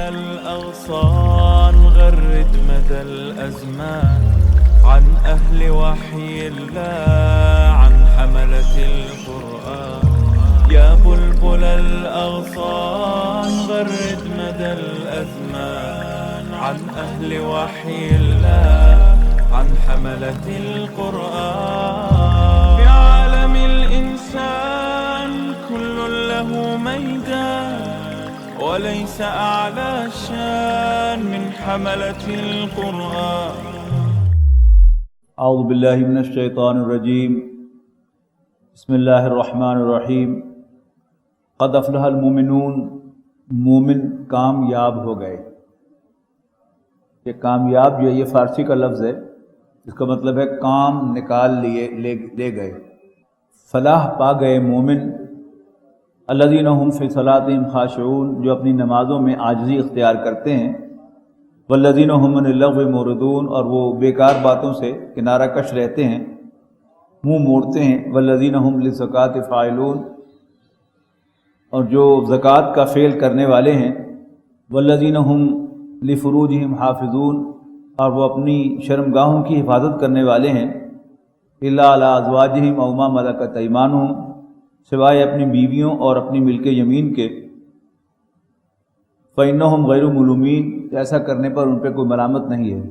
الأغصان غرد مدى الأزمان عن أهل وحي الله عن حملة القرآن يا بلبل الأغصان غرد مدى الأزمان عن أهل وحي الله عن حملة القرآن في عالم الإنسان كل له ميدان وليس أعلى الشان من حملة القرآن. اعوذ باللہ من الشیطان الرجیم بسم اللہ الرحمن الرحیم. قد افلح المؤمنون، مومن کامیاب ہو گئے. یہ کامیاب جو ہے یہ فارسی کا لفظ ہے، اس کا مطلب ہے کام نکال لے گئے. فلاح پا گئے مومن. الذین هم فی صلاتہم خاشعون، جو اپنی نمازوں میں عاجزی اختیار کرتے ہیں. والذین هم عن اللغو معرضون، اور وہ بیکار باتوں سے کنارہ کش رہتے ہیں، منہ موڑتے ہیں. والذین هم للزکاۃ فاعلون، اور جو زکوٰۃ کا فعل کرنے والے ہیں. والذین هم لفروجہم حافظون، اور وہ اپنی شرمگاہوں کی حفاظت کرنے والے ہیں. الا علی ازواجہم او ما ملکت ایمانہم، سوائے اپنی بیویوں اور اپنی ملک یمین کے. فإنہم غیر ملومین، ایسا کرنے پر ان پہ کوئی ملامت نہیں ہے.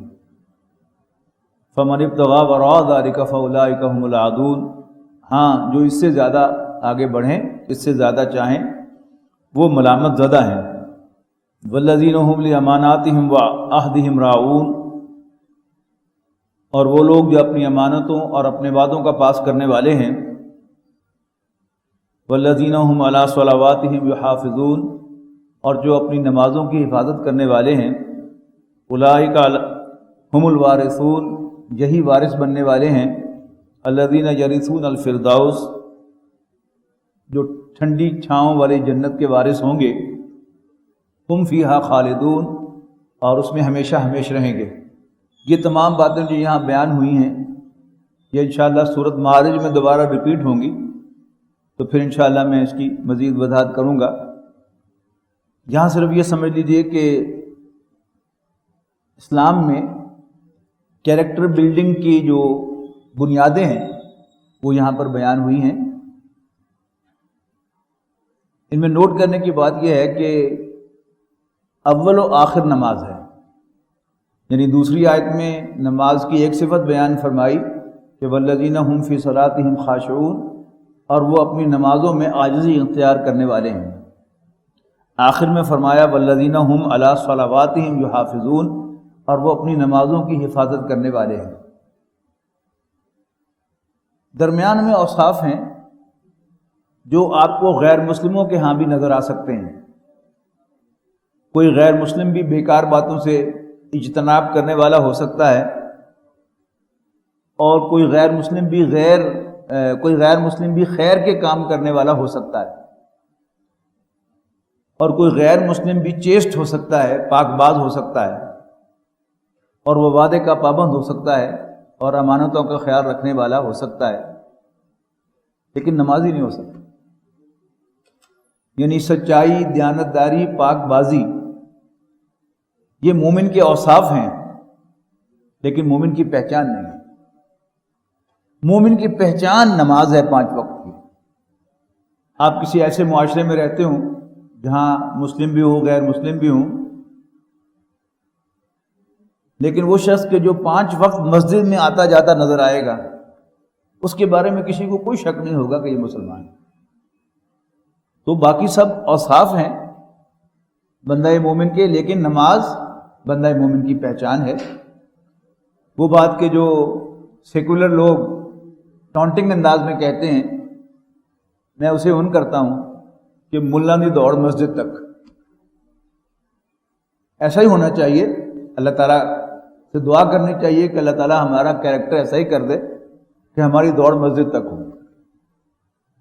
فمن ابتغى وراء ذلك فأولئک هم العادون، ہاں جو اس سے زیادہ آگے بڑھیں، اس سے زیادہ چاہیں، وہ ملامت زدہ ہیں. والذین هم لأماناتہم وعہدہم راعون، اور وہ لوگ جو اپنی امانتوں اور اپنے وعدوں کا پاس کرنے والے ہیں. والذین هم علی صلواتہم یحافظون، اور جو اپنی نمازوں کی حفاظت کرنے والے ہیں. اولئک هم الوارثون، یہی وارث بننے والے ہیں. الذین یرثون الفردوس، جو ٹھنڈی چھاؤں والی جنت کے وارث ہوں گے. ہم فیہا خالدون، اور اس میں ہمیشہ ہمیش رہیں گے. یہ تمام باتیں جو یہاں بیان ہوئی ہیں یہ انشاءاللہ سورۃ معارج میں دوبارہ ریپیٹ ہوں گی، تو پھر انشاءاللہ میں اس کی مزید وضاحت کروں گا. یہاں صرف یہ سمجھ لیجئے کہ اسلام میں کیریکٹر بلڈنگ کی جو بنیادیں ہیں وہ یہاں پر بیان ہوئی ہیں. ان میں نوٹ کرنے کی بات یہ ہے کہ اول و آخر نماز ہے، یعنی دوسری آیت میں نماز کی ایک صفت بیان فرمائی کہ والذین هم فی صلاتہم خاشعون، اور وہ اپنی نمازوں میں عاجزی اختیار کرنے والے ہیں. آخر میں فرمایا والذین هم علی صلواتہم یحافظون، اور وہ اپنی نمازوں کی حفاظت کرنے والے ہیں. درمیان میں اوصاف ہیں جو آپ کو غیر مسلموں کے ہاں بھی نظر آ سکتے ہیں. کوئی غیر مسلم بھی بیکار باتوں سے اجتناب کرنے والا ہو سکتا ہے، اور کوئی غیر مسلم بھی خیر کے کام کرنے والا ہو سکتا ہے، اور کوئی غیر مسلم بھی چیسٹ ہو سکتا ہے، پاک باز ہو سکتا ہے، اور وہ وعدے کا پابند ہو سکتا ہے اور امانتوں کا خیال رکھنے والا ہو سکتا ہے، لیکن نمازی نہیں ہو سکتا. یعنی سچائی، دیانتداری، پاک بازی، یہ مومن کے اوصاف ہیں، لیکن مومن کی پہچان نہیں ہے. مومن کی پہچان نماز ہے 5 وقت کی. آپ کسی ایسے معاشرے میں رہتے ہوں جہاں مسلم بھی ہوں، غیر مسلم بھی ہوں، لیکن وہ شخص کہ جو 5 وقت مسجد میں آتا جاتا نظر آئے گا، اس کے بارے میں کسی کو کوئی شک نہیں ہوگا کہ یہ مسلمان ہے. تو باقی سب اوصاف ہیں بندہ مومن کے، لیکن نماز بندہ مومن کی پہچان ہے. وہ بات کہ جو سیکولر لوگ ٹونٹنگ انداز میں کہتے ہیں، میں اسے ان کرتا ہوں کہ ملا نہیں دوڑ مسجد تک. ایسا ہی ہونا چاہیے. اللہ تعالیٰ سے دعا کرنی چاہیے کہ اللہ تعالیٰ ہمارا کیریکٹر ایسا ہی کر دے کہ ہماری دوڑ مسجد تک ہو.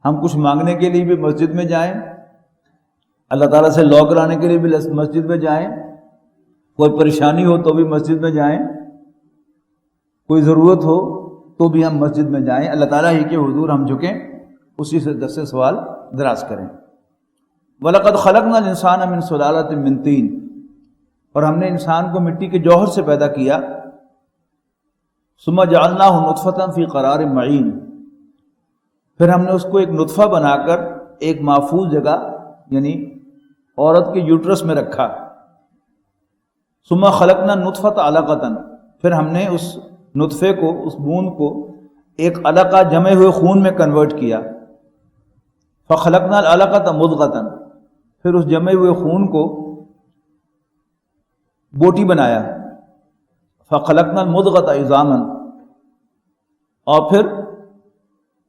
ہم کچھ مانگنے کے لیے بھی مسجد میں جائیں، اللہ تعالیٰ سے لا کرانے کے لیے بھی مسجد میں جائیں، کوئی پریشانی ہو تو بھی مسجد میں جائیں، کوئی ضرورت ہو تو بھی ہم مسجد میں جائیں، اللہ تعالیٰ ہی کے حضور ہم جھکیں، اسی سے دس سے سوال دراز کریں۔ وَلَقَدْ خَلَقْنَا الْإِنسَانَ مِنْ سُلَالَةٍ مِّن طِينٍ، اور ہم نے انسان کو مٹی کے جوہر سے پیدا کیا. ثم جعلناہ نطفۃ فی قرار معین، پھر ہم نے اس کو ایک نطفہ بنا کر ایک محفوظ جگہ یعنی عورت کے یوٹرس میں رکھا. ثم خلقنا النطفۃ علقۃ، پھر ہم نے اس نطفے کو، اس بوند کو ایک علقہ جمے ہوئے خون میں کنورٹ کیا. فخلقنا العلقۃ مضغۃ، پھر اس جمے ہوئے خون کو بوٹی بنایا. فخلقنا المضغۃ عظاما، اور پھر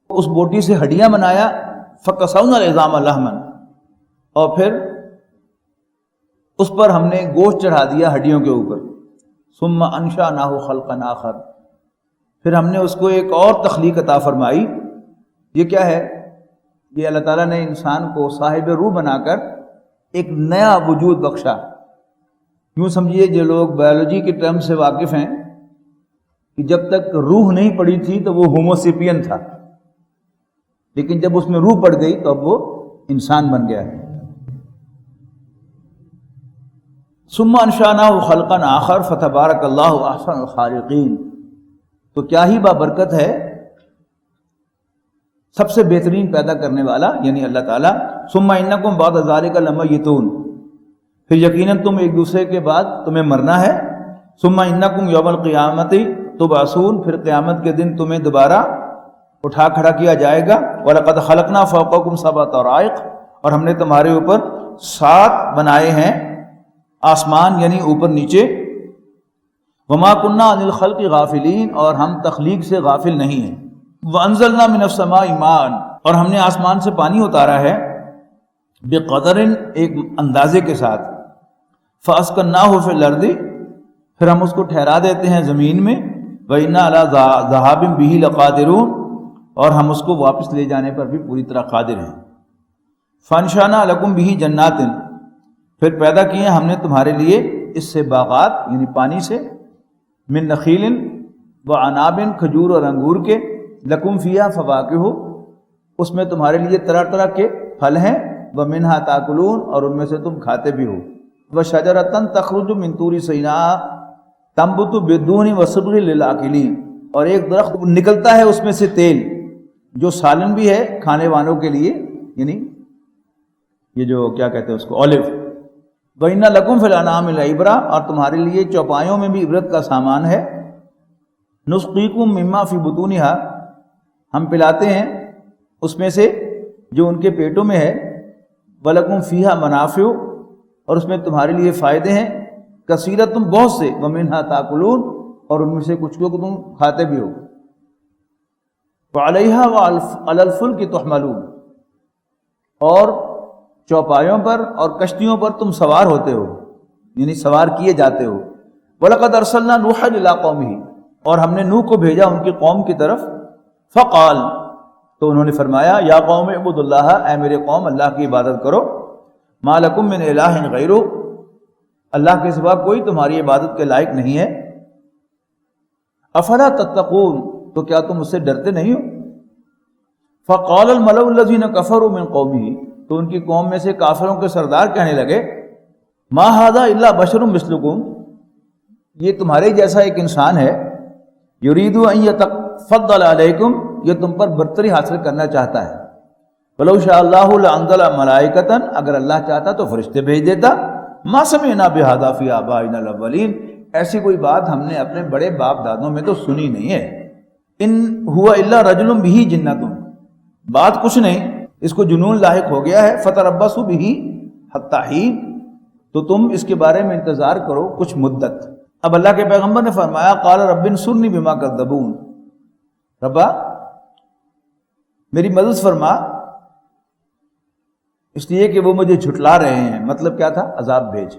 اس بوٹی سے ہڈیاں بنایا. فکسونا العظام لحما، اور پھر اس پر ہم نے گوشت چڑھا دیا ہڈیوں کے اوپر. ثم انشأناہ خلقا آخر، پھر ہم نے اس کو ایک اور تخلیق عطا فرمائی. یہ کیا ہے؟ یہ اللہ تعالیٰ نے انسان کو صاحب روح بنا کر ایک نیا وجود بخشا. یوں سمجھیے جو لوگ بایولوجی کے ٹرم سے واقف ہیں کہ جب تک روح نہیں پڑی تھی تو وہ ہوموسیپین تھا، لیکن جب اس میں روح پڑ گئی تو اب وہ انسان بن گیا ہے. ثم انشأناہ خلقا آخر فتبارک اللہ احسن الخالقین. تو کیا ہی بابرکت ہے سب سے بہترین پیدا کرنے والا یعنی اللہ تعالیٰ. ثم انکم بعد ذلک لمیتون، پھر یقیناً تم ایک دوسرے کے بعد تمہیں مرنا ہے. ثم انکم یوم القیامت تبعثون، پھر قیامت کے دن تمہیں دوبارہ اٹھا کھڑا کیا جائے گا. وَلَقَدْ خَلَقْنَا فَوْقَكُمْ سَبْعَ طَرَائِقَ، اور ہم نے تمہارے اوپر 7 بنائے ہیں آسمان یعنی اوپر نیچے. وَمَا كُنَّا عَنِ الْخَلْقِ غَافِلِينَ، اور ہم تخلیق سے غافل نہیں ہیں. وَأَنزَلْنَا مِنَ السَّمَاءِ مَاءً، اور ہم نے آسمان سے پانی اتارا ہے بِقَدَرٍ، ایک اندازے کے ساتھ. فَأَسْكَنَّاهُ فِي الْأَرْضِ، پھر ہم اس کو ٹھہرا دیتے ہیں زمین میں. وَإِنَّا عَلَىٰ ذَهَابٍ بِهِ لَقَادِرُونَ، اور ہم اس کو واپس لے جانے پر بھی پوری طرح قادر ہیں. فَأَنشَأْنَا لَكُمْ بِهِ جَنَّاتٍ، پھر پیدا کیے ہم نے تمہارے لیے اس سے باغات یعنی پانی سے. من نخیل وعناب، کھجور اور انگور کے. لکم فیہا فواکہ، اس میں تمہارے لیے طرح طرح کے پھل ہیں. ومنہا تاکلون، اور ان میں سے تم کھاتے بھی ہو. وشجرۃ تخرج من طور سیناء تنبت بالدہن وصبغ للآکلین، اور ایک درخت نکلتا ہے اس میں سے تیل جو سالن بھی ہے کھانے والوں کے لیے، یعنی یہ جو کیا کہتے ہیں اس کو، اولیو. وَإِنَّ لَكُمْ فِي الْأَنْعَامِ لَعِبْرَةً، اور تمہارے لیے چوپایوں میں بھی عبرت کا سامان ہے. نُسْقِيكُم مِّمَّا فِي بُطُونِهَا، ہم پلاتے ہیں اس میں سے جو ان کے پیٹوں میں ہے. وَلَكُمْ فِيهَا مَنَافِعُ، اور اس میں تمہارے لیے فائدے ہیں. کثیرۃ، بہت سے. وَمِنْهَا تَأْكُلُونَ، اور ان میں سے کچھ کو تم کھاتے بھی ہو. وَعَلَيْهَا وَعَلَى الْفُلْكِ تُحْمَلُونَ، اور چوپایوں پر اور کشتیوں پر تم سوار ہوتے ہو یعنی سوار کیے جاتے ہو. وَلَقَدْ أَرْسَلْنَا نُوحًا إِلَىٰ قَوْمِهِ، اور ہم نے نوح کو بھیجا ان کی قوم کی طرف. فقال، تو انہوں نے فرمایا، یا قوم اعبدوا اللہ، اے میرے قوم اللہ کی عبادت کرو. ما لکم من الہ غیرہ، اللہ کے سوا کوئی تمہاری عبادت کے لائق نہیں ہے. افلا تتقون، تو کیا تم اس سے ڈرتے نہیں ہو. فقال الملأ الذین کفروا من قومہ، تو ان کی قوم میں سے کافروں کے سردار کہنے لگے، ما ھذا الا بشر مثلکم، یہ تمہارے جیسا ایک انسان ہے. یرید ان یتفضل علیکم، یہ تم پر برتری حاصل کرنا چاہتا ہے. ولو شاء اللہ لانزل ملائکۃ، اگر اللہ چاہتا تو فرشتے بھیج دیتا. ما سمعنا بھذا فی آبائنا الاولین، ایسی کوئی بات ہم نے اپنے بڑے باپ دادوں میں تو سنی نہیں ہے. ان ہوا الا رجل بہ جنۃ، بات کچھ نہیں، اس کو جنون لاحق ہو گیا ہے. فتربصوا بہ حتی حین، تو تم اس کے بارے میں انتظار کرو کچھ مدت. اب اللہ کے پیغمبر نے فرمایا، قال رب انصرنی بما کذبون، ربا میری مدد فرما اس لیے کہ وہ مجھے جھٹلا رہے ہیں. مطلب کیا تھا؟ عذاب بھیج.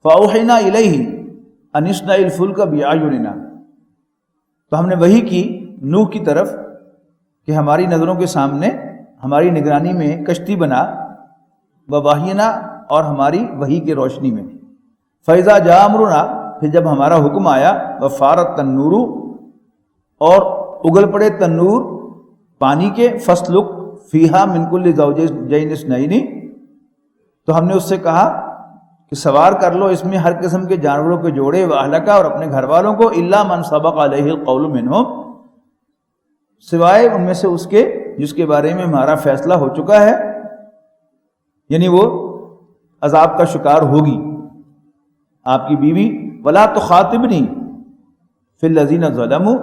فاوحینا الیہ ان اصنع الفلک باعیننا، تو ہم نے وحی کی نوح کی طرف کہ ہماری نظروں کے سامنے ہماری نگرانی میں کشتی بنا. ووحینا، اور ہماری وحی کی روشنی میں. فاذا جاء امرنا، پھر جب ہمارا حکم آیا. وفارت تنور، اور اگل پڑے تنور پانی کے. فسلک فیہا من کل زوجین اثنین، تو ہم نے اس سے کہا کہ سوار کر لو اس میں ہر قسم کے جانوروں کے جوڑے، واہلکا اور اپنے گھر والوں کو، الا من سبق علیہ القول منہم، سوائے ان میں سے اس کے جس کے بارے میں ہمارا فیصلہ ہو چکا ہے، یعنی وہ عذاب کا شکار ہوگی آپ کی بیوی۔ ولا تخاطبنی فی الذین ظلموا،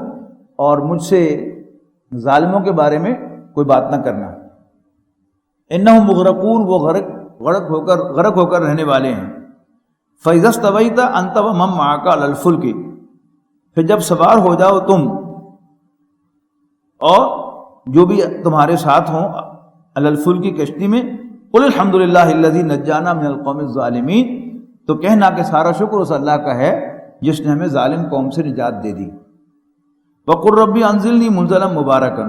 اور مجھ سے ظالموں کے بارے میں کوئی بات نہ کرنا، انہم مغرقون، وہ غرق ہو کر رہنے والے ہیں۔ فَإِذَا اسْتَوَيْتَ أَنْتَ وَمَن مَّعَكَ عَلَى الْفُلْكِ، پھر جب سوار ہو جاؤ تم اور جو بھی تمہارے ساتھ ہوں علی الفلک کی کشتی میں، قُلِ الْحَمْدُ لِلَّهِ الَّذِي نَجَّانَا مِنَ الْقَوْمِ الظَّالِمِينَ، تو کہنا کہ سارا شکر اس اللہ کا ہے جس نے ہمیں ظالم قوم سے نجات دے دی۔ وَقُلْ رَبِّ أَنزِلْنِي مُنزَلًا مُبَارَكًا،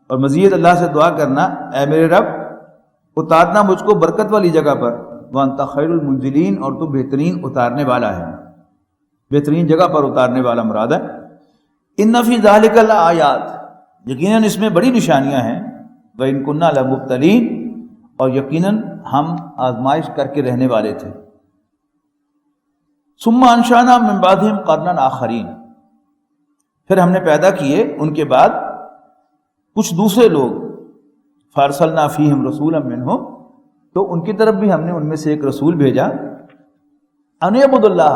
اور مزید اللہ سے دعا کرنا اے میرے رب اتارنا مجھ کو برکت والی جگہ پر، وَأَنْتَ خَيْرُ الْمُنزِلِينَ، اور تو بہترین اتارنے والا ہے، بہترین جگہ پر اتارنے والا مراد ہے۔ إِنَّ فِي ذَلِكَ لَآيَاتٍ، یقیناً اس میں بڑی نشانیاں ہیں، وَإِن كُنَّا لَمُبْتَلِينَ، اور یقیناً ہم آزمائش کر کے رہنے والے تھے۔ ثُمَّ أَنشَأْنَا مِن بَعْدِهِمْ قَرْنًا آخَرِينَ، پھر ہم نے پیدا کیے ان کے بعد کچھ دوسرے لوگ، فَأَرْسَلْنَا فِيهِمْ رَسُولًا مِّنْهُمْ، تو ان کی طرف بھی ہم نے ان میں سے ایک رسول بھیجا، أَنِ اعْبُدُوا اللَّهَ،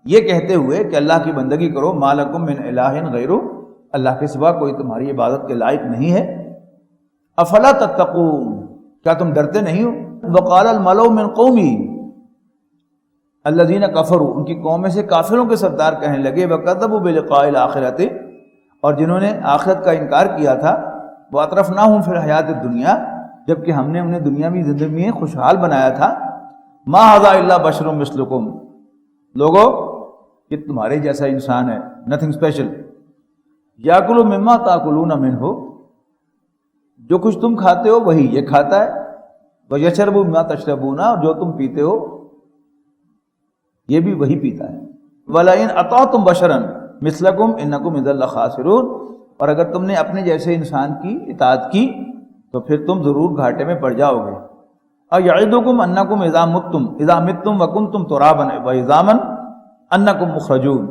یہ کہتے ہوئے کہ اللہ کی بندگی کرو، مَا لَكُم مِّنْ إِلَٰهٍ غَيْرُهُ، اللہ کے سوا کوئی تمہاری عبادت کے لائق نہیں ہے۔ أَفَلَا تَتَّقُونَ، کیا تم ڈرتے نہیں ہو؟ وَقَالَ الْمَلَأُ مِنْ قَوْمِهِ الَّذِينَ كَفَرُوا، ان کی قوم میں سے کافروں کے سردار کہنے لگے، وَكَذَّبُوا بِلِقَاءِ الْآخِرَةِ، اور جنہوں نے آخرت کا انکار کیا تھا، وَأَتْرَفْنَاهُمْ فِي الْحَيَاةِ الدُّنْيَا، جبکہ ہم نے انہیں دنیاوی زندگی میں خوشحال بنایا تھا۔ مَا هَذَا إِلَّا بَشَرٌ مِثْلُكُمْ، لوگو یہ تمہارے جیسا انسان ہے، نتھنگ اسپیشل۔ یَأْکُلُ مِمَّا تَأْکُلُونَ مِنْهُ، جو کچھ تم کھاتے ہو وہی یہ کھاتا ہے، وَيَشْرَبُ مِمَّا تَشْرَبُونَ، اور جو تم پیتے ہو یہ بھی وہی پیتا ہے۔ وَلَئِنْ أَطَعْتُمْ بَشَرًا مِثْلَكُمْ إِنَّكُمْ إِذًا لَخَاسِرُونَ، اور اگر تم نے اپنے جیسے انسان کی اطاعت کی تو پھر تم ضرور گھاٹے میں پڑ جاؤ گے۔ أَيَعِدُكُمْ أَنَّكُمْ إِذَا مِتُّمْ وَكُنْتُمْ تُرَابًا وَعِظَامًا أَنَّكُمْ مُخْرَجُونَ،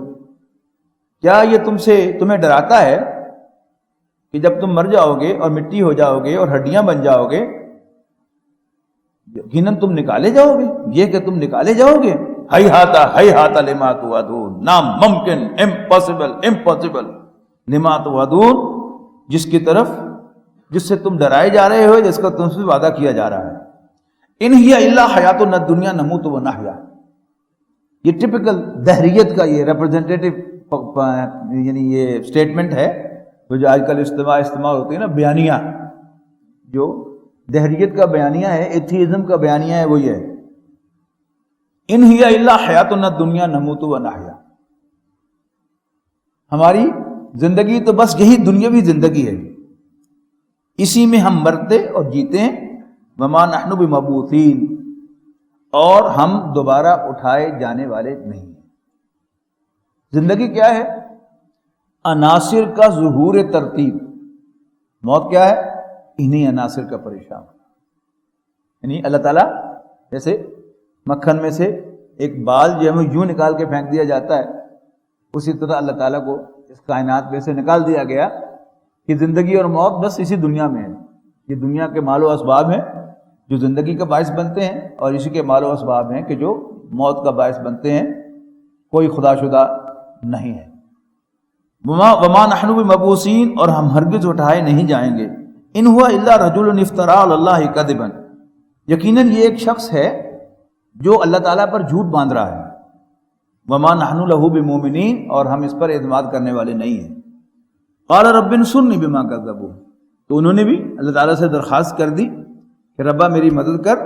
کیا یہ تمہیں ڈراتا ہے کہ جب تم مر جاؤ گے اور مٹی ہو جاؤ گے اور ہڈیاں بن جاؤ گے، یقیناً تم نکالے جاؤ گے، یہ کہ تم نکالے جاؤ گے۔ ہیہات لما توعدون، ناممکن، امپاسبل لما توعدون، جس سے تم ڈرائے جا رہے ہو، جس کا تم سے وعدہ کیا جا رہا ہے۔ ان ہی الا حیاتنا الدنیا نموت و نحیا، یہ ٹپیکل دہریت کا یہ ریپرزنٹیٹو یعنی یہ سٹیٹمنٹ ہے جو آج کل استعمال ہوتی ہے نا، بیانیہ، جو دہریت کا بیانیہ ہے، ایتھیزم کا بیانیہ ہے، وہ یہ ہے ان ہی الا حیاتنا الدنیا نموت و نحیا، ہماری زندگی تو بس یہی دنیاوی زندگی ہے، اسی میں ہم مرتے اور جیتے ہیں۔ وما نحن بمبعوثین، اور ہم دوبارہ اٹھائے جانے والے نہیں ہیں۔ زندگی کیا ہے؟ عناصر کا ظہور ترتیب۔ موت کیا ہے؟ انہی عناصر کا پریشان، یعنی اللہ تعالیٰ جیسے مکھن میں سے ایک بال جو ہمیں یوں نکال کے پھینک دیا جاتا ہے، اسی طرح اللہ تعالیٰ کو اس کائنات میں سے نکال دیا گیا کہ زندگی اور موت بس اسی دنیا میں ہے۔ یہ دنیا کے مال و اسباب ہیں جو زندگی کا باعث بنتے ہیں، اور اسی کے مال و اسباب ہیں کہ جو موت کا باعث بنتے ہیں، کوئی خدا شدہ نہیں ہے۔ وما نحن بمبعوثین، اور ہم ہرگز اٹھائے نہیں جائیں گے۔ ان ہوا الا رجل افترى علی اللہ کذبا، یقیناً یہ ایک شخص ہے جو اللہ تعالیٰ پر جھوٹ باندھ رہا ہے۔ وما نحن له بمؤمنین، اور ہم اس پر اعتماد کرنے والے نہیں ہیں۔ قال رب انصرنی بما کذبوا، تو انہوں نے بھی اللہ تعالیٰ سے درخواست کر دی کہ ربا میری مدد کر،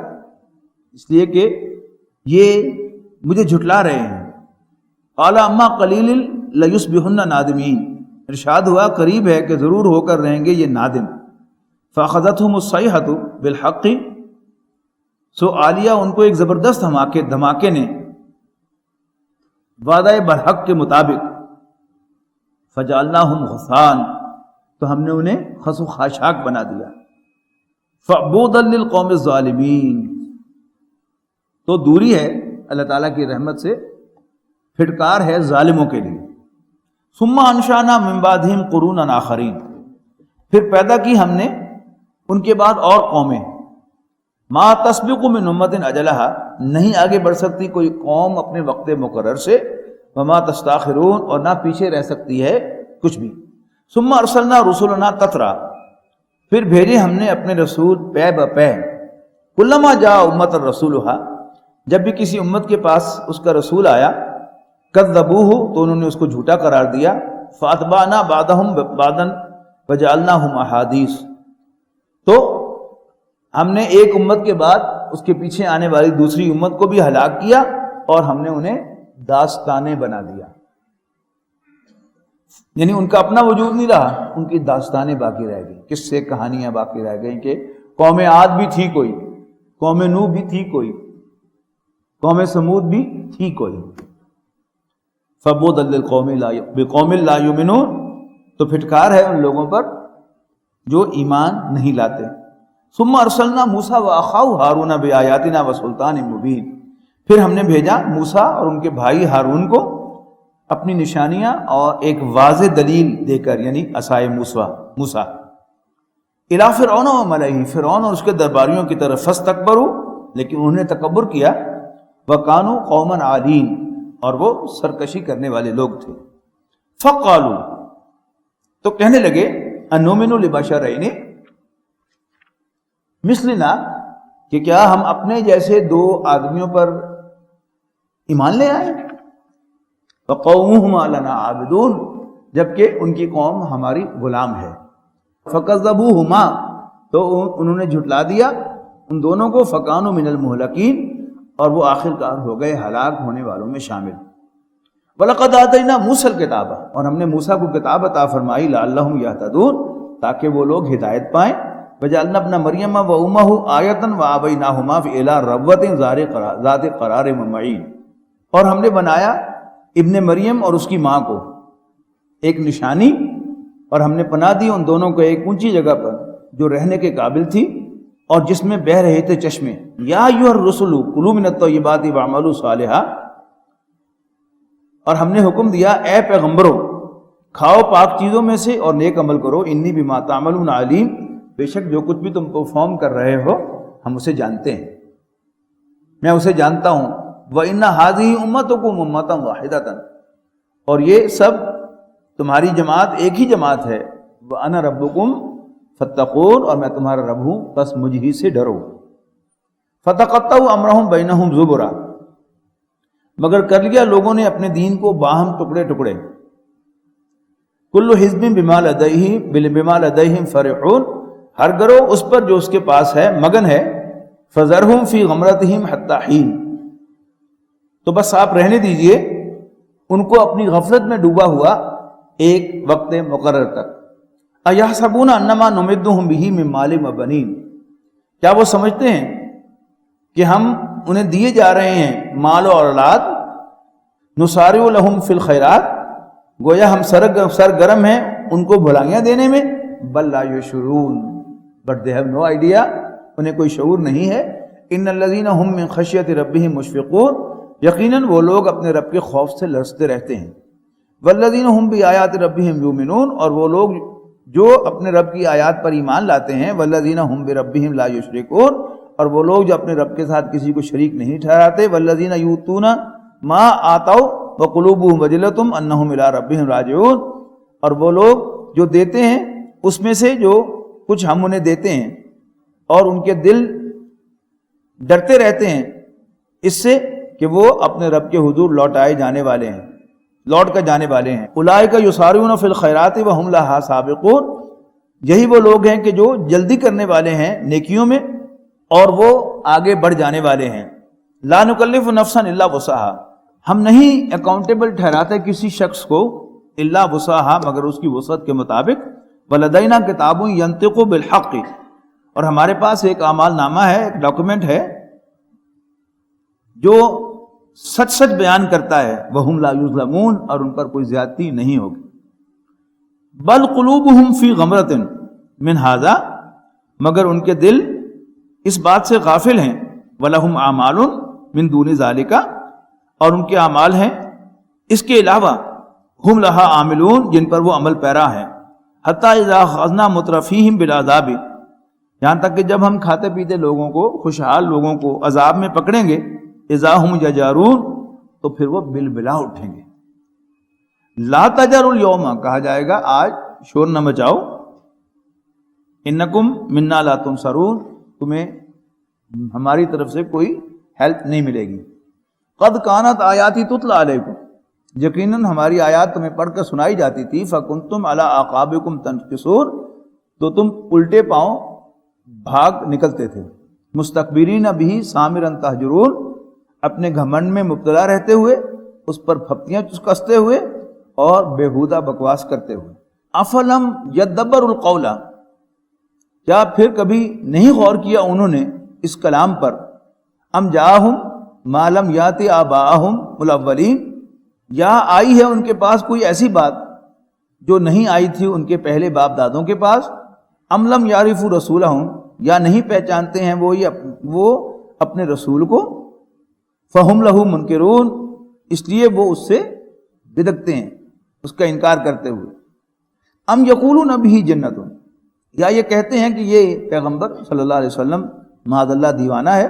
اس لیے کہ یہ مجھے جھٹلا رہے ہیں۔ قال اما قلیل لیصبحن نادمین، ارشاد ہوا قریب ہے کہ ضرور ہو کر رہیں گے یہ نادم۔ فاخذتهم الصیحۃ بالحق، سو آلیا ان کو ایک زبردست دھماکے نے وعدہ برحق کے مطابق، فجعلناہم غثاء، تو ہم نے انہیں خس و خاشاک بنا دیا۔ فبعدا للقوم الظالمین، تو دوری ہے اللہ تعالیٰ کی رحمت سے پھٹکار ہے ظالموں کے لیے۔ ثم انشأنا من بعدہم قرونا آخرین، پھر پیدا کی ہم نے ان کے بعد اور قومیں، ما تسبق من امت اجلہا، نہیں آگے بڑھ سکتی کوئی قوم اپنے وقت مقرر سے، وما تستاخرون، اور نہ پیچھے رہ سکتی ہے کچھ بھی۔ ثم ارسلنا رسلنا تترا، پھر بھیجے ہم نے اپنے رسول پے بپے، کلما جاء امت رسولھا، جب بھی کسی امت کے پاس اس کا رسول آیا، کذبوہ، تو انہوں نے اس کو جھوٹا قرار دیا، فاتبعنا بعضهم بعضا وجعلناهم احادیث، تو ہم نے ایک امت کے بعد اس کے پیچھے آنے والی دوسری امت کو بھی ہلاک کیا اور ہم نے انہیں داستانیں بنا دیا، یعنی ان کا اپنا وجود نہیں رہا، ان کی داستانیں باقی رہ گئی، قصے کہانیاں باقی رہ گئیں کہ قوم عاد بھی تھی کوئی، قوم نوح بھی تھی کوئی، قوم سمود بھی تھی کوئی۔ فبعدا بقوم لا یؤمنون، تو پھٹکار ہے ان لوگوں پر جو ایمان نہیں لاتے۔ ثم ارسلنا موسیٰ واخاہ ہارون بآیاتنا وسلطان مبین، پھر ہم نے بھیجا موسیٰ اور ان کے بھائی ہارون کو اپنی نشانیاں اور ایک واضح دلیل دے کر، یعنی عصائے موسیٰ، الی فرعون و ملئہ، فرعون اور اس کے درباریوں کی طرف، فاستکبروا، لیکن انہوں نے تکبر کیا، وکانوا قوما عالین، اور وہ سرکشی کرنے والے لوگ تھے۔ فقالوا، تو کہنے لگے، انؤمن لبشرین مثلنا، کہ کیا ہم اپنے جیسے دو آدمیوں پر ایمان لے آئے، وقومہما لنا عابدون، جبکہ ان کی قوم ہماری غلام ہے۔ فکذبوہما، تو انہوں نے جھٹلا دیا ان دونوں کو، فکانوا من المہلکین، اور وہ آخرکار ہو گئے ہلاک ہونے والوں میں شامل۔ وَلَقَدْ آتَيْنَا مُوسَى الْكِتَابَ، اور ہم نے موسیٰ کو کتاب عطا فرمائی، لَعَلَّهُمْ يَهْتَدُونَ، تاکہ وہ لوگ ہدایت پائیں۔ وَجَعَلْنَا ابْنَ مَرْيَمَ وَأُمَّهُ آیَةً وَآوَيْنَاهُمَا إِلَىٰ رَبْوَةٍ ذَاتِ قَرَارٍ مَّعِینٍ، اور ہم نے بنایا ابن مریم اور اس کی ماں کو ایک نشانی، اور ہم نے پناہ دی ان دونوں کو ایک اونچی جگہ پر جو رہنے کے قابل تھی اور جس میں بہہ رہے تھے چشمے۔ یا ایھا الرسل کلوا من الطیبات واعملوا صالحا، اور ہم نے حکم دیا اے پیغمبروں، کھاؤ پاک چیزوں میں سے اور نیک عمل کرو، انی بما تعملون علیم، بے شک جو کچھ بھی تم پرفارم کر رہے ہو ہم اسے جانتے ہیں، میں اسے جانتا ہوں۔ وَإِنَّ هَٰذِهِ أُمَّتُكُمْ أُمَّةً وَاحِدَةً، اور یہ سب تمہاری جماعت ایک ہی جماعت ہے، وَأَنَا رَبُّكُمْ فَاتَّقُونِ، اور میں تمہارا رب ہوں بس مجھ ہی سے ڈرو۔ فَتَقَطَّعُوا أَمْرَهُمْ بَيْنَهُمْ زُبُرًا، مگر کر لیا لوگوں نے اپنے دین کو باہم ٹکڑے ٹکڑے۔ كُلُّ حِزْبٍ بِمَا لَدَيْهِمْ فَرِحُونَ، ہر گروہ اس پر جو اس کے پاس ہے مگن ہے۔ فَذَرْهُمْ فِي غَمْرَتِهِمْ حَتَّىٰ حِینٍ، تو بس آپ رہنے دیجئے ان کو اپنی غفلت میں ڈوبا ہوا ایک وقت مقرر تک۔ اَیَحْسَبُونَ أَنَّمَا نُمِدُّهُم بِهِ مِن مَّالٍ وَبَنِینَ، کیا وہ سمجھتے ہیں کہ ہم انہیں دیے جا رہے ہیں مال و اولاد؟ نُسَارِعُ لَهُمْ فِی الْخَیرَات، گویا ہم سرگرم ہیں ان کو بھلائیاں دینے میں۔ بل لا یشعرون، but they have no idea, انہیں کوئی شعور نہیں ہے۔ ان الذین هم من خشیۃ ربهم مشفقون، یقیناً وہ لوگ اپنے رب کے خوف سے لرزتے رہتے ہیں۔ والذین هم بآیات ربهم یؤمنون، اور وہ لوگ جو اپنے رب کی آیات پر ایمان لاتے ہیں۔ والذین هم بربهم لا یشرکون، اور وہ لوگ جو اپنے رب کے ساتھ کسی کو شریک نہیں ٹھہراتے۔ والذین یؤتون ما آتوا وقلوبهم وجلۃ انہم الی ربهم راجعون، اور وہ لوگ جو دیتے ہیں اس میں سے جو کچھ ہم انہیں دیتے ہیں اور ان کے دل ڈرتے رہتے ہیں اس سے کہ وہ اپنے رب کے حضور لوٹائے جانے والے ہیں، لوٹ کر جانے والے ہیں۔ اولئک یسارعون فی الخیرات وہم لہا سابقون، یہی وہ لوگ ہیں کہ جو جلدی کرنے والے ہیں نیکیوں میں اور وہ آگے بڑھ جانے والے ہیں۔ لا نکلف نفسا الا وسعها، ہم نہیں اکاؤنٹیبل ٹھہراتے کسی شخص کو الا وسعها، مگر اس کی وسعت کے مطابق۔ ولدینا کتاب ینطق بالحق، اور ہمارے پاس ایک اعمال نامہ ہے، ایک ڈاکومنٹ ہے جو سچ سچ بیان کرتا ہے۔ وہم لا یظلمون، اور ان پر کوئی زیادتی نہیں ہوگی۔ بل قلوبہم فی غمرۃ من ھذا، مگر ان کے دل اس بات سے غافل ہیں۔ ولہم اعمال، من دون ذالک، اور ان کے اعمال ہیں اس کے علاوہ، ہم لہا عاملون، جن پر وہ عمل پیرا ہیں، حتی اذا اخذنا مترفیہم بالعذاب، یہاں تک کہ جب ہم کھاتے پیتے لوگوں کو، خوشحال لوگوں کو عذاب میں پکڑیں گے، اذا ہم یجارون، تو پھر وہ بلبلا اٹھیں گے۔ لا تجروا اليوم، کہا جائے گا آج شور نہ مچاؤ، انکم منا لا تنصرون، تمہیں ہماری طرف سے کوئی ہیلپ نہیں ملے گی۔ قد کانت آیاتی تتلی علیکم، یقیناً ہماری آیات تمہیں پڑھ کر سنائی جاتی تھی، فکنتم علی اعقابکم تنکصون، تو تم الٹے پاؤں بھاگ نکلتے تھے، مستکبرین بہ سامرا تہجرون، اپنے گھمنڈ میں مبتلا رہتے ہوئے، اس پر پھپتیاں کستے ہوئے اور بیہودہ بکواس کرتے ہوئے۔ افلم یدبر القول، کیا پھر کبھی نہیں غور کیا انہوں نے اس کلام پر، ام جاءہم ما لم یات آباءہم الاولین، یا آئی ہے ان کے پاس کوئی ایسی بات جو نہیں آئی تھی ان کے پہلے باپ دادوں کے پاس، ام لم یعرفوا رسولہم، یا نہیں پہچانتے ہیں وہ اپنے رسول کو، فہم لہ منکرون، اس لیے وہ اس سے بدکتے ہیں، اس کا انکار کرتے ہوئے۔ ام یقولون بہ جنۃ، یا یہ کہتے ہیں کہ یہ پیغمبر صلی اللہ علیہ وسلم معاذ اللہ دیوانہ ہے،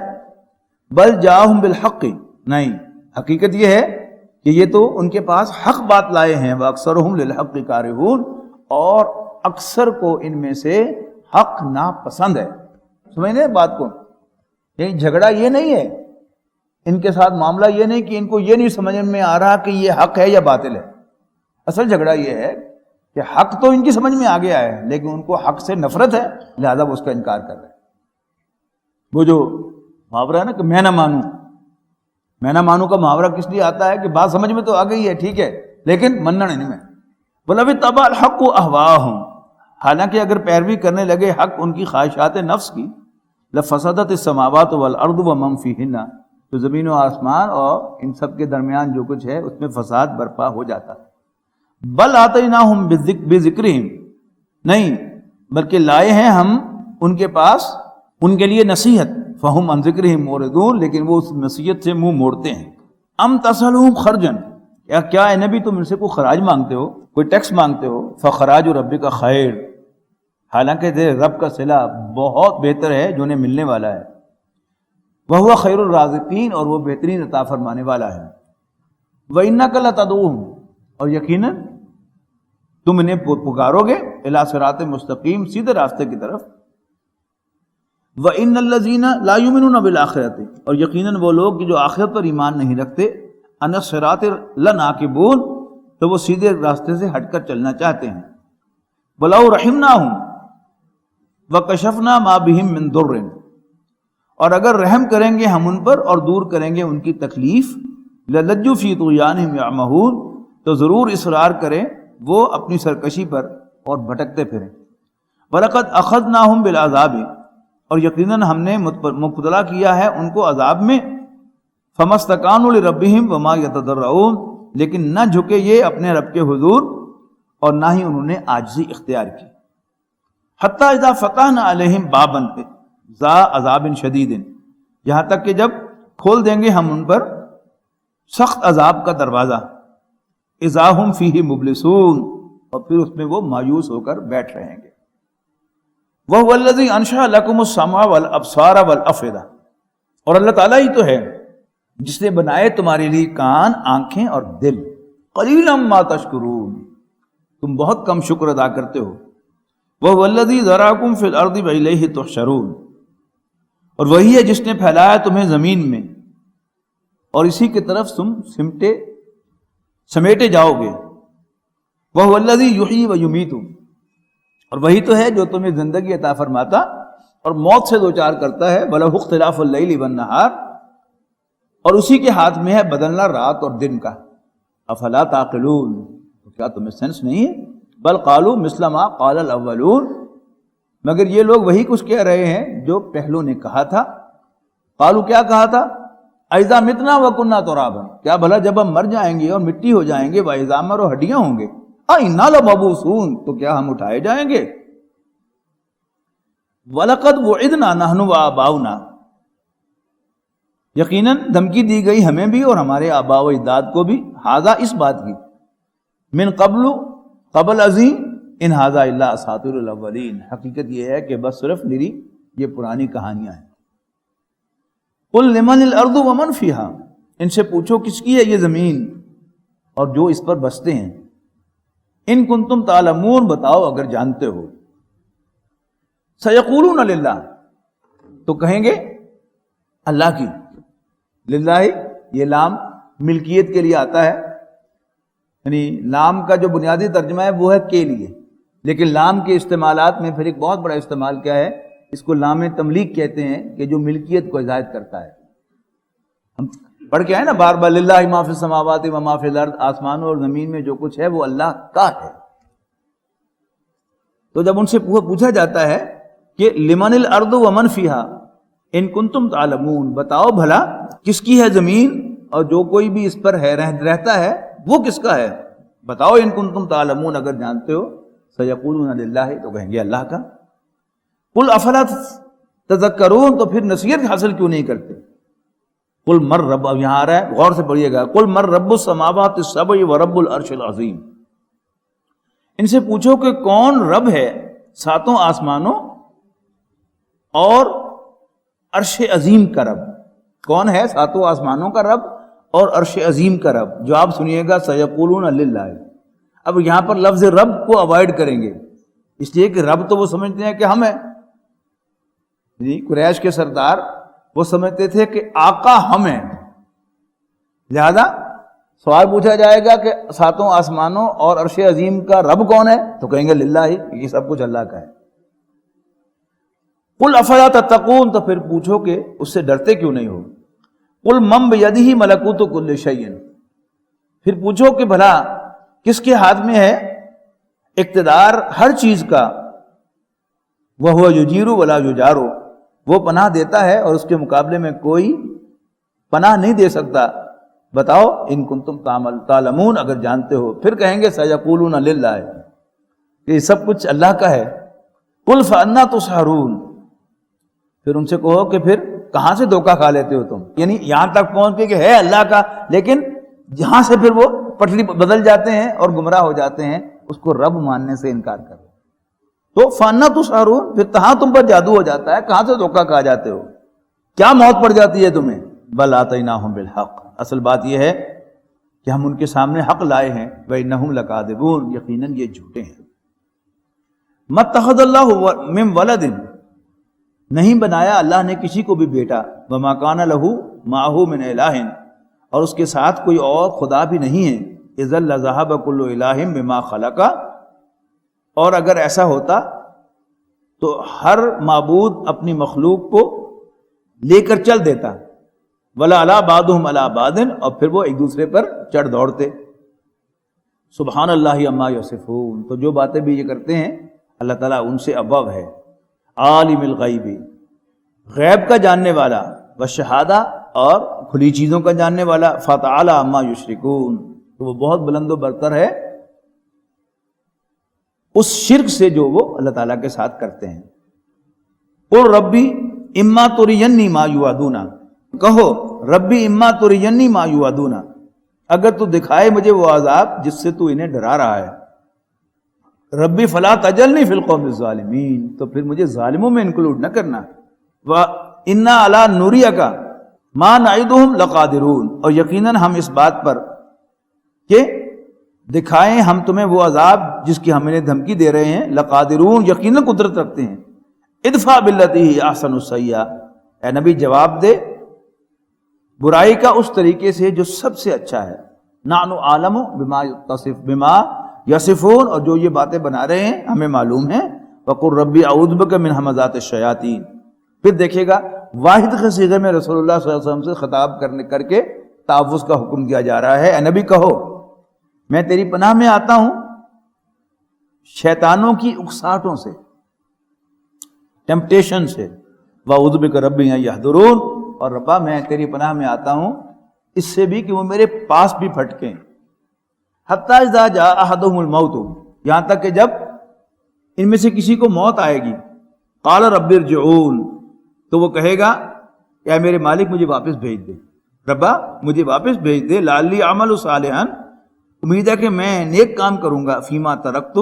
بل جاءہم بالحق، نہیں، حقیقت یہ ہے کہ یہ تو ان کے پاس حق بات لائے ہیں، واکثرہم للحق کارہون، اور اکثر کو ان میں سے حق ناپسند ہے۔ سمجھنے بات کو، یعنی جھگڑا یہ نہیں ہے ان کے ساتھ، معاملہ یہ نہیں کہ ان کو یہ نہیں سمجھ میں آ رہا کہ یہ حق ہے یا باطل ہے، اصل جھگڑا یہ ہے کہ حق تو ان کی سمجھ میں آ گیا ہے، لیکن ان کو حق سے نفرت ہے، لہذا وہ اس کا انکار کر رہے ہیں۔ وہ جو محاورہ ہے نا کہ میں نہ مانوں، میں نہ مانوں کا محاورہ کس لیے آتا ہے کہ بات سمجھ میں تو آ گئی ہے، ٹھیک ہے، لیکن مننا نہیں میں۔ وَلَوِ اتَّبَعَ الْحَقُّ أَهْوَاءَهُمْ، حالانکہ اگر پیروی کرنے لگے حق ان کی خواہشات نفس کی، لَفَسَدَتِ السَّمَاوَاتُ وَالْأَرْضُ وَمَن فِيهِنَّ، تو زمین و آسمان اور ان سب کے درمیان جو کچھ ہے اس میں فساد برپا ہو جاتا۔ بل آتیناہم بذکرہم، نہیں بلکہ لائے ہیں ہم ان کے پاس ان کے لیے نصیحت، فہم عن ذکرہم معرضون، لیکن وہ اس نصیحت سے منہ موڑتے ہیں۔ ام تسألہم خرجا، کیا اے نبی تم ان سے کوئی خراج مانگتے ہو، کوئی ٹیکس مانگتے ہو، فخراج ربک خیر، حالانکہ تیرے رب کا صلہ بہت بہتر ہے جو انہیں ملنے والا ہے، وَهُوَ خَيْرُ الرَّازِقِينَ، اور وہ بہترین عطا فرمانے والا ہے، وَإِنَّكَ لَتَدْعُوهُمْ، اور یقیناً تم انہیں پکارو گے، الی صراط مستقیم، سیدھے راستے کی طرف، وَإِنَّ الَّذِينَ لَا يُؤْمِنُونَ بِالْآخِرَةِ، اور یقیناً وہ لوگ کہ جو آخرت پر ایمان نہیں رکھتے، عَنِ الصِّرَاطِ لَنَاكِبُونَ، تو وہ سیدھے راستے سے ہٹ کر چلنا چاہتے ہیں، وَلَوْ رَحِمْنَاهُمْ وَكَشَفْنَا مَا بِهِمْ مِنْ ضُرٍّ، اور اگر رحم کریں گے ہم ان پر اور دور کریں گے ان کی تکلیف، لَلَجُّوا فِي طُغْيَانِهِمْ يَعْمَهُونَ، تو ضرور اصرار کریں وہ اپنی سرکشی پر اور بھٹکتے پھریں، وَلَقَدْ أَخَذْنَاهُمْ بِالْعَذَابِ، اور یقیناً ہم نے مبتلا کیا ہے ان کو عذاب میں، فَمَا اسْتَكَانُوا لِرَبِّهِمْ وَمَا يَتَضَرَّعُونَ، لیکن نہ جھکے یہ اپنے رب کے حضور اور نہ ہی انہوں نے عاجزی اختیار کی، حَتَّى إِذَا فَتَحْنَا عَلَيْهِمْ بَابًا ذَا عَذَابٍ شَدِيدٍ، یہاں تک کہ جب کھول دیں گے ہم ان پر سخت عذاب کا دروازہ، اذا ہم فیہ مبلسون، اور پھر اس میں وہ مایوس ہو کر بیٹھ رہیں گے۔ وَهُوَ الَّذِي أَنشَأَ لَكُمُ السَّمْعَ وَالْأَبْصَارَ وَالْأَفْئِدَةَ، اور اللہ تعالیٰ ہی تو ہے جس نے بنائے تمہارے لیے کان، آنکھیں اور دل، قَلِيلًا مَا تَشْكُرُونَ، تم بہت کم شکر ادا کرتے ہو۔ وَهُوَ الَّذِي ذَرَاكُمْ فِي الْأَرْضِ وَإِلَيْهِ تُحْشَرُونَ، اور وہی ہے جس نے پھیلایا تمہیں زمین میں اور اسی کی طرف تم سمیٹے جاؤ گے۔ وَهُوَ الَّذِي يُحْيِي وَيُمِيتُ، اور وہی تو ہے جو تمہیں زندگی عطا فرماتا اور موت سے دوچار کرتا ہے، وَلَهُ اخْتِلَافُ اللَّيْلِ وَالنَّهَارِ، اور اسی کے ہاتھ میں ہے بدلنا رات اور دن کا۔ أَفَلَا تَعْقِلُونَ، تو کیا تمہیں سینس نہیں ہے؟ بل قالوا مثل ما قال الاولون، مگر یہ لوگ وہی کچھ کہہ رہے ہیں جو پہلو نے کہا تھا۔ قالوا، کیا کہا تھا؟ اذا متنا وكنا ترابا، کیا بھلا جب ہم مر جائیں گے اور مٹی ہو جائیں گے، وعظاما، اور ہڈیاں ہوں گے، انا لمبعوثون، تو کیا ہم اٹھائے جائیں گے؟ وَلَقَدْ وُعِدْنَا نَحْنُ وَآبَاؤُنَا، یقیناً دھمکی دی گئی ہمیں بھی اور ہمارے آباء و اجداد کو بھی، ھذا اس بات کی، من قبل عظیم ان ھذا الا اساطیر الاولین، حقیقت یہ ہے کہ بس صرف میری یہ پرانی کہانیاں ہیں۔ قل لمن الارض ومن فیہا، ان سے پوچھو کس کی ہے یہ زمین اور جو اس پر بستے ہیں، ان کنتم تعلمون، بتاؤ اگر جانتے ہو۔ سیقولون للہ، تو کہیں گے اللہ کی، للہ یہ لام ملکیت کے لیے آتا ہے، یعنی لام کا جو بنیادی ترجمہ ہے وہ ہے کے لیے، لیکن لام کے استعمالات میں پھر ایک بہت بڑا استعمال کیا ہے، اس کو لام تملیک کہتے ہیں کہ جو ملکیت کو ظاہر کرتا ہے۔ ہم پڑھ کے آئے نا بار بار، للہ ما فی السماوات و ما فی الارض، آسمانوں اور زمین میں جو کچھ ہے وہ اللہ کا ہے۔ تو جب ان سے پوچھا جاتا ہے کہ لمن الارض ومن فیہا ان کنتم تعلمون، بتاؤ بھلا کس کی ہے زمین اور جو کوئی بھی اس پر ہے رہتا ہے وہ کس کا ہے، بتاؤ ان کنتم تعلمون اگر جانتے ہو۔ سیقولون للہ، تو کہیں گے اللہ کا۔ قل افلا تذکرون، تو پھر نصیحت حاصل کیوں نہیں کرتے۔ قل مر رب، اب یہاں آ رہا ہے غور سے پڑھیے گا، قل مر رب السماوات السبع ورب العرش العظیم، ان سے پوچھو کہ کون رب ہے ساتوں آسمانوں اور عرش عظیم کا رب، کون ہے ساتوں آسمانوں کا رب اور عرش عظیم کا رب۔ جواب سنیے گا، سیقولون للہ۔ اب یہاں پر لفظ رب کو اوائڈ کریں گے، اس لیے کہ رب تو وہ سمجھتے ہیں کہ ہم ہیں، جی قریش کے سردار وہ سمجھتے تھے کہ آقا ہم ہیں، لہذا سوال پوچھا جائے گا کہ ساتوں آسمانوں اور عرش عظیم کا رب کون ہے، تو کہیں گے للہ ہی، یہ سب کچھ اللہ کا ہے۔ قل افلا تتقون، تو پھر پوچھو کہ اس سے ڈرتے کیوں نہیں ہو۔ قل من بیدہ ملکوت کل شیء، پھر پوچھو کہ بھلا کس کے ہاتھ میں ہے اقتدار ہر چیز کا، وہو یجیر ولا یجار، وہ پناہ دیتا ہے اور اس کے مقابلے میں کوئی پناہ نہیں دے سکتا، بتاؤ ان کنتم تعلمون اگر جانتے ہو۔ پھر کہیں گے سیقولون للہ، یہ سب کچھ اللہ کا ہے۔ قل فانا تسحرون، پھر ان سے کہو کہ پھر کہاں سے دھوکہ کھا لیتے ہو تم، یعنی یہاں تک پہنچ کے کہ ہے اللہ کا، لیکن یہاں سے پھر وہ پٹری بدل جاتے ہیں اور گمراہ ہو جاتے ہیں، اس کو رب ماننے سے انکار کر۔ تو فانا تسحرون، پھر کہاں تم پر جادو ہو جاتا ہے، کہاں سے دھوکہ کھا جاتے ہو، کیا موت پڑ جاتی ہے تمہیں۔ بل آتیناہم بالحق، اصل بات یہ ہے کہ ہم ان کے سامنے حق لائے ہیں، وانہم لکاذبون، یقیناً یہ جھوٹے ہیں۔ ما اتخذ اللہ من ولد، نہیں بنایا اللہ نے کسی کو بھی بیٹا، وما کان لہ معہ من الہ، اور اس کے ساتھ کوئی اور خدا بھی نہیں ہے، اذا لذہب کل الہ بما خلق، اور اگر ایسا ہوتا تو ہر معبود اپنی مخلوق کو لے کر چل دیتا، ولا علی بعضهم علی بعض، اور پھر وہ ایک دوسرے پر چڑھ دوڑتے۔ سبحان اللہ عما یصفون، تو جو باتیں بھی یہ کرتے ہیں اللہ تعالیٰ ان سے ابو ہے۔ عالم الغیب، غیب کا جاننے والا، والشہادہ، اور کھلی چیزوں کا جاننے والا، فتعالی عما یشرکون، تو وہ بہت بلند و برتر ہے اس شرک سے جو وہ اللہ تعالیٰ کے ساتھ کرتے ہیں۔ قل ربی اما ترینی ما یوعدون، کہو ربی اما ترینی ما یوعدون، اگر تو دکھائے مجھے وہ عذاب جس سے تو انہیں ڈرا رہا ہے، ربی فلا تجلنی فی القوم الظالمین، تو پھر مجھے ظالموں میں انکلوڈ نہ کرنا، وَإِنَّا عَلَىٰ نُرِيَكَ مَا نَعِدُهُمْ لَقَادِرُونَ، اور یقیناً ہم اس بات پر کہ دکھائیں ہم تمہیں وہ عذاب جس کی ہم انہیں دھمکی دے رہے ہیں، لقادرون، یقیناً قدرت رکھتے ہیں۔ ادفع باللتی ہی احسن السیئۃ، اے نبی جواب دے برائی کا اس طریقے سے جو سب سے اچھا ہے، نحن عالم بما یصفون، اور جو یہ باتیں بنا رہے ہیں ہمیں معلوم ہے، وقل ربی اعوذ بک من ہمزات الشیاطین۔ پھر دیکھیے گا واحد کے صیغے میں رسول اللہ صلی اللہ علیہ وسلم سے خطاب کر کے تعوذ کا حکم دیا جا رہا ہے، اے نبی کہو میں تیری پناہ میں آتا ہوں شیطانوں کی اکساٹوں سے، ٹیمپٹیشن سے، وَأَعُوذُ بِكَ رَبِّ أَن يَحْضُرُونَ، اور ربا میں تیری پناہ میں آتا ہوں اس سے بھی کہ وہ میرے پاس بھی پھٹکیں، حتیٰ اذا جاء احدهم الموت، یہاں تک کہ جب ان میں سے کسی کو موت آئے گی، قال رب ارجعون، تو وہ کہے گا اے میرے مالک مجھے واپس بھیج دے، ربا مجھے واپس بھیج دے، لعلی اعمل صالحا، امید ہے کہ میں نیک کام کروں گا، فیما ترکت،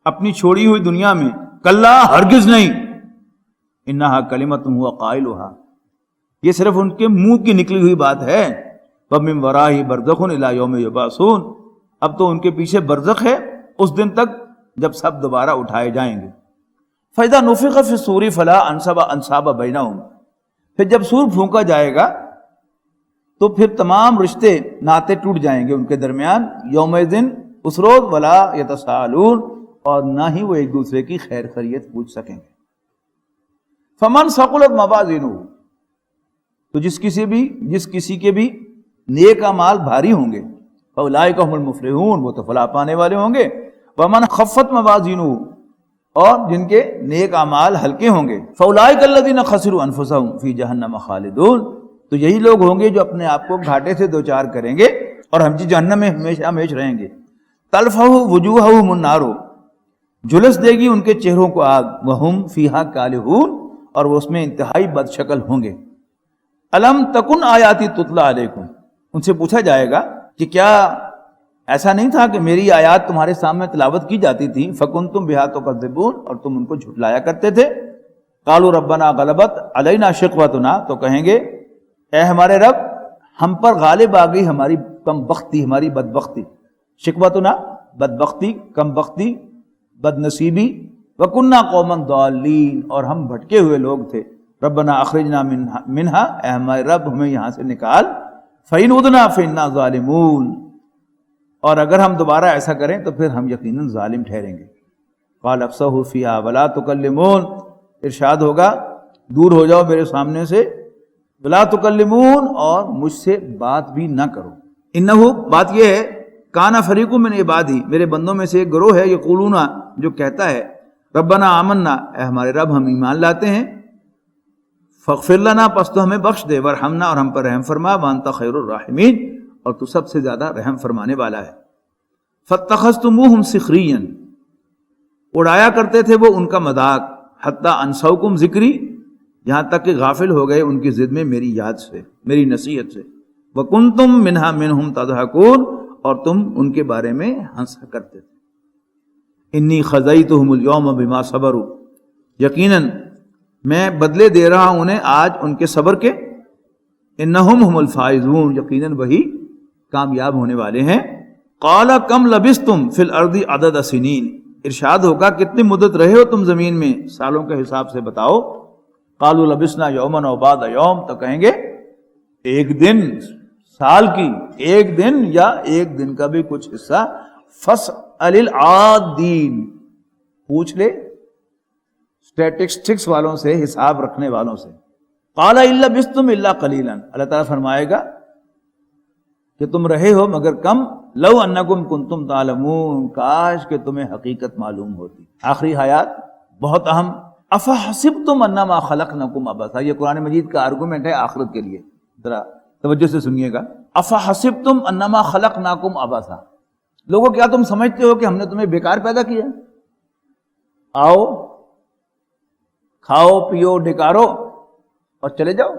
اپنی چھوڑی ہوئی دنیا میں، کلا ہرگز نہیں، انہا کلمۃ ہوا قائلھا، یہ صرف ان کے منہ کی نکلی ہوئی بات ہے، ومن ورائہ برزخ الی یوم یبعثون، اب تو ان کے پیچھے برزخ ہے اس دن تک جب سب دوبارہ اٹھائے جائیں گے۔ فَإِذَا نُفِخَ فِي الصُّورِ فَلَا أَنْسَابَ بَيْنَهُمْ، پھر جب سور پھونکا جائے گا تو پھر تمام رشتے ناطے ٹوٹ جائیں گے ان کے درمیان، یومئذ اس روز، ولا یتساءلون، اور نہ ہی وہ ایک دوسرے کی خیر خیریت پوچھ سکیں گے۔ فمن ثقلت موازینہ، تو جس کسی کے بھی نیک اعمال بھاری ہوں گے، فاولئک هم المفلحون، وہ تو فلاح پانے والے ہوں گے، ومن خفت موازینہ، اور جن کے نیک اعمال ہلکے ہوں گے، فاولئک الذین خسروا انفسهم فی جہنم خالدون، تو یہی لوگ ہوں گے جو اپنے آپ کو گھاٹے سے دوچار کریں گے اور ہم جہنم میں ہمیشہ ہمیش رہیں گے۔ تلفح وجوہہم النار، جھلس دے گی ان کے چہروں کو آگ، وہم فیہا کالحون، اور وہ اس میں انتہائی بد شکل ہوں گے۔ الم تکن آیاتی تتلی علیکم، ان سے پوچھا جائے گا کہ کیا ایسا نہیں تھا کہ میری آیات تمہارے سامنے تلاوت کی جاتی تھی، فکنتم بہا تکذبون، اور تم ان کو جھٹلایا کرتے تھے۔ قالوا ربنا غلبت علینا شقوتنا، تو کہیں گے اے ہمارے رب ہم پر غالب آ گئی ہماری کم بختی، ہماری بدبختی، شقوتنا بدبختی، کم بختی، بد نصیبی، وکننا قوما ضالین، اور ہم بھٹکے ہوئے لوگ تھے۔ ربنا اخرجنا منہا، اے ہمارے رب ہمیں یہاں سے نکال، فإن عدنا فإنا ظالمون، اور اگر ہم دوبارہ ایسا کریں تو پھر ہم یقیناً ظالم ٹھہریں گے۔ قال افصحوا فیہا ولا تکلمون، ارشاد ہوگا دور ہو جاؤ میرے سامنے سے، ولا تکلمون، اور مجھ سے بات بھی نہ کرو۔ انہو، بات یہ ہے، کانا فریق من عبادی، میرے بندوں میں سے ایک گروہ ہے، یقولون، جو کہتا ہے ربنا آمنا، اے ہمارے رب ہم ایمان لاتے ہیں، فاغفر لنا، پس تو ہمیں بخش دے، ورحمنا، اور ہم پر رحم فرما، وانت خیر الراحمین، اور تو سب سے زیادہ رحم فرمانے والا ہے۔ فاتخذتموہم سخریا، اڑایا کرتے تھے وہ ان کا مذاق، حتی انسوکم ذکری، یہاں تک کہ غافل ہو گئے ان کی ضد میں میری یاد سے، میری نصیحت سے۔ وکنتم منہم تضحکون، اور تم ان کے بارے میں ہنسا کرتے تھے۔ انی خزیتہم اليوم بما صبروا، یقیناً میں بدلے دے رہا ہوں انہیں آج ان کے صبر کے، انہم هم الفائزون، یقیناً وہی کامیاب ہونے والے ہیں۔ قال کم لبثتم فی الارض عدد سنین، ارشاد ہوگا کتنی مدت رہے ہو تم زمین میں، سالوں کے حساب سے بتاؤ۔ قالوا لبثنا یوما او بعض یوم، تو کہیں گے ایک دن، سال کی ایک دن، یا ایک دن کا بھی کچھ حصہ۔ فاسأل العادین، پوچھ لے اسٹیٹسٹکس والوں سے، حساب رکھنے والوں سے۔ قال ان لبثتم الا قلیلا، اللہ تعالیٰ فرمائے گا کہ تم رہے ہو مگر کم، لو انکم کنتم تعلمون، کاش کہ تمہیں حقیقت معلوم ہوتی۔ آخری آیات بہت اہم، افحسبتم انما خلقناکم عبثا، یہ قرآن مجید کا آرگومنٹ ہے آخرت کے لیے، ذرا توجہ سے سنیے گا۔ افحسبتم انما خلقناکم عبثا، لوگوں کیا تم سمجھتے ہو کہ ہم نے تمہیں بیکار پیدا کیا؟ آؤ کھاؤ پیو ڈکارو اور چلے جاؤ،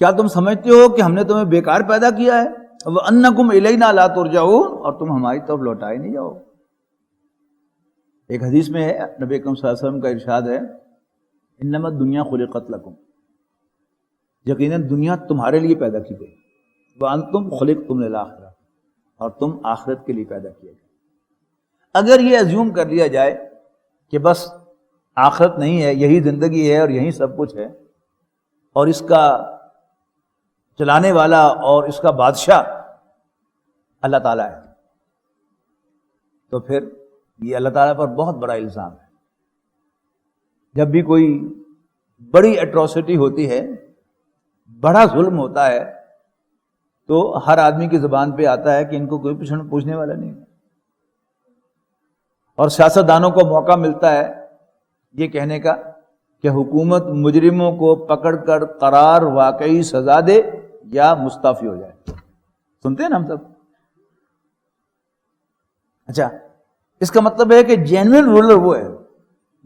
کیا تم سمجھتے ہو کہ ہم نے تمہیں بیکار پیدا کیا ہے؟ وَأَنَّكُمْ إِلَيْنَا لَا تُرْجَعُونَ، اور تم ہماری طرف لوٹائے نہیں جاؤ۔ ایک حدیث میں ہے، نبی اکرم صلی اللہ علیہ وسلم کا ارشاد ہے، انما الدنیا خلقت لکم، یقیناً دنیا تمہارے لیے پیدا کی گئی، وَأَنْتُمْ خُلِقْتُمْ لِلْآخِرَةِ، اور تم آخرت کے لیے پیدا کیے گئے۔ اگر یہ ایزیوم کر لیا جائے کہ بس آخرت نہیں ہے، یہی زندگی ہے اور یہی سب کچھ ہے، اور اس کا چلانے والا اور اس کا بادشاہ اللہ تعالیٰ ہے، تو پھر یہ اللہ تعالیٰ پر بہت بڑا الزام ہے۔ جب بھی کوئی بڑی ایٹروسٹی ہوتی ہے، بڑا ظلم ہوتا ہے، تو ہر آدمی کی زبان پہ آتا ہے کہ ان کو کوئی پوچھنے والا نہیں ہے، اور سیاستدانوں کو موقع ملتا ہے یہ کہنے کا کہ حکومت مجرموں کو پکڑ کر قرار واقعی سزا دے یا مستعفی ہو جائے۔ سنتے ہیں نا ہم سب؟ اچھا، اس کا مطلب ہے کہ جینوئن رولر وہ ہے